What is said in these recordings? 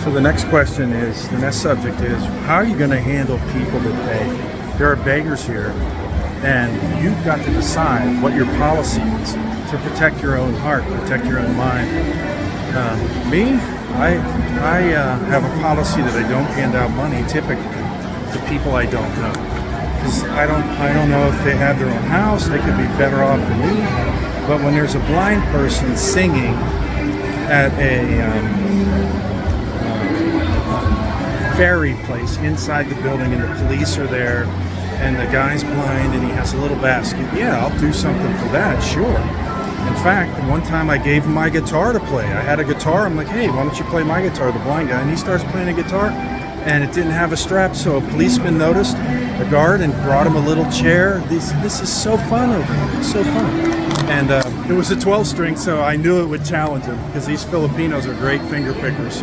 So the next question is, the next subject is, how are you going to handle people that beg? There are beggars here, and you've got to decide what your policy is to protect your own heart, protect your own mind. I have a policy that I don't hand out money typically to people I don't know, because I don't know if they have their own house. They could be better off than me. But when there's a blind person singing at a ferry place inside the building, and the police are there, and the guy's blind and he has a little basket, yeah, I'll do something for that, sure. In fact, one time I gave him my guitar to play. I had a guitar. I'm like, hey, why don't you play my guitar, the blind guy? And he starts playing a guitar, and it didn't have a strap, so a policeman noticed, a guard, and brought him a little chair. This is so fun over here. It's so fun. And it was a 12-string, so I knew it would challenge him, because these Filipinos are great finger pickers.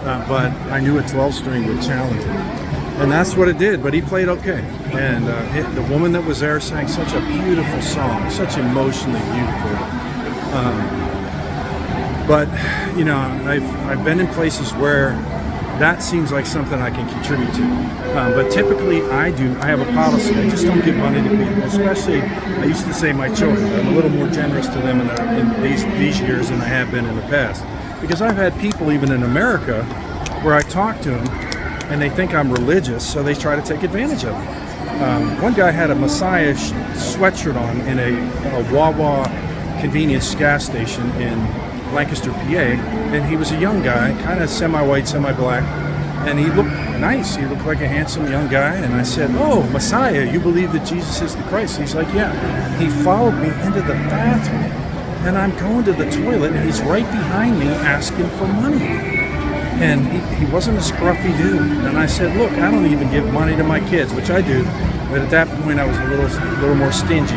But I knew a 12-string would challenge him. And that's what it did, but he played okay. And the woman that was there sang such a beautiful song, such emotionally beautiful. But, you know, I've been in places where that seems like something I can contribute to. But typically I have a policy. I just don't give money to people, especially, I used to say my children. I'm a little more generous to them in these years than I have been in the past. Because I've had people even in America where I talk to them and they think I'm religious, so they try to take advantage of me. One guy had a Messiah sweatshirt on in a Wawa convenience gas station in Lancaster, PA, and he was a young guy, kind of semi-white, semi-black, and he looked nice. He looked like a handsome young guy, and I said, "Oh, Messiah, you believe that Jesus is the Christ?" He's like, "Yeah." He followed me into the bathroom, and I'm going to the toilet, and he's right behind me asking for money. And he wasn't a scruffy dude. And I said, "Look, I don't even give money to my kids," which I do, but at that point I was a little more stingy.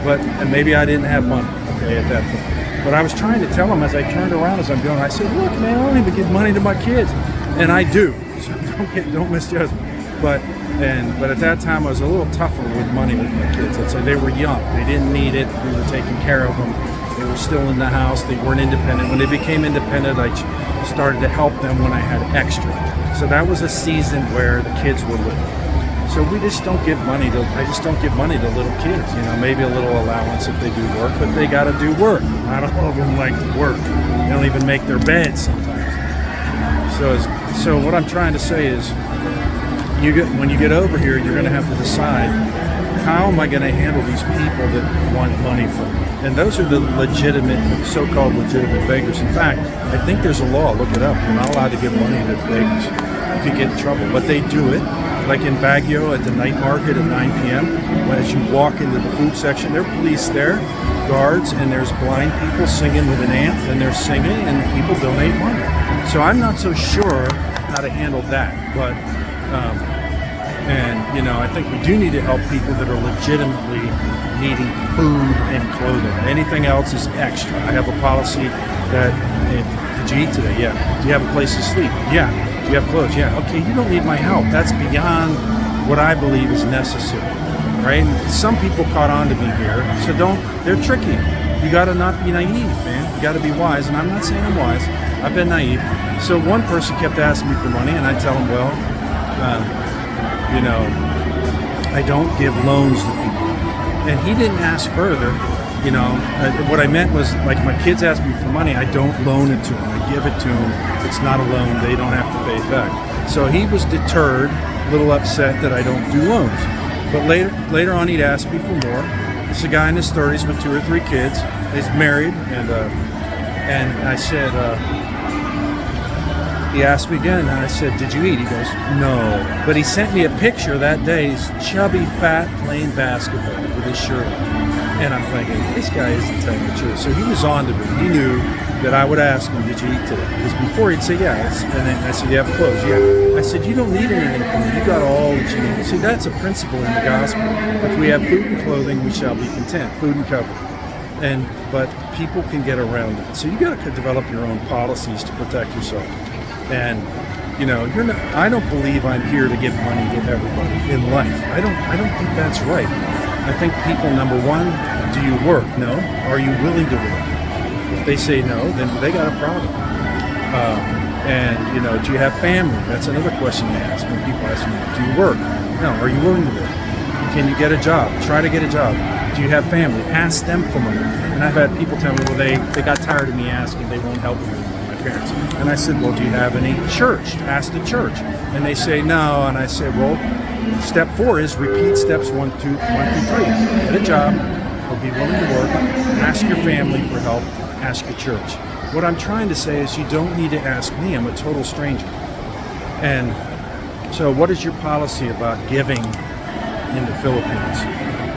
And maybe I didn't have money, okay, at that point. But I was trying to tell him as I turned around as I'm going, I said, "Look, man, I don't even give money to my kids." And I do, so don't misjudge me. But at that time I was a little tougher with money with my kids. I'd say they were young, they didn't need it, we were taking care of them. They were still in the house, they weren't independent. When they became independent, I started to help them when I had extra. So that was a season where the kids were little. So we just don't give money to, I just don't give money to little kids, you know, maybe a little allowance if they do work, but they gotta do work. Not all of them like to work. They don't even make their beds sometimes. So what I'm trying to say is, when you get over here, you're gonna have to decide, how am I gonna handle these people that want money from me? And those are the legitimate, so-called legitimate beggars. In fact, I think there's a law, look it up. You're not allowed to give money to beggars. You could get in trouble, but they do it. Like in Baguio at the night market at 9 p.m. As you walk into the food section, there are police there, guards, and there's blind people singing with an amp, and they're singing, and people donate money. So I'm not so sure how to handle that, but, and you know, I think we do need to help people that are legitimately needing food and clothing. Anything else is extra. I have a policy that, did you eat today? Yeah. Do you have a place to sleep? Yeah. Do you have clothes? Yeah. Okay, you don't need my help. That's beyond what I believe is necessary, right? Some people caught on to me here, so they're tricky. You gotta not be naive, man. You gotta be wise, and I'm not saying I'm wise. I've been naive. So one person kept asking me for money, and I tell him, well, you know, I don't give loans to people. And he didn't ask further. You know, what I meant was, like, my kids ask me for money, I don't loan it to them. I give it to them. It's not a loan. They don't have to pay it back. So he was deterred, a little upset that I don't do loans. But later on, he'd ask me for more. This is a guy in his 30s with 2 or 3 kids. He's married, and I said, he asked me again, and I said, "Did you eat?" He goes, "No." But he sent me a picture that day. He's chubby, fat, playing basketball with his shirt on. And I'm thinking, this guy isn't telling the truth. So he was on to me. He knew that I would ask him, "Did you eat today?" Because before he'd say, "Yeah." And then I said, "Do you have clothes?" "Yeah." I said, "You don't need anything from me. You got all that you need." See, that's a principle in the gospel. If we have food and clothing, we shall be content. Food and cover. But people can get around it. So you got to develop your own policies to protect yourself. And you know, I don't believe I'm here to give money to everybody in life. I don't think that's right. I think people, number one, do you work? No. Are you willing to work? If they say no, then they got a problem. And, do you have family? That's another question they ask when people ask me, do you work? No. Are you willing to work? Can you get a job? Try to get a job. Do you have family? Ask them for money. And I've had people tell me, well, they got tired of me asking. They won't help me anymore, my parents. And I said, well, do you have any church? Ask the church. And they say, no. And I say, well, step 4 is repeat steps 1 through 3. Get a job, or be willing to work. Ask your family for help. Ask your church. What I'm trying to say is you don't need to ask me. I'm a total stranger. And so what is your policy about giving in the Philippines?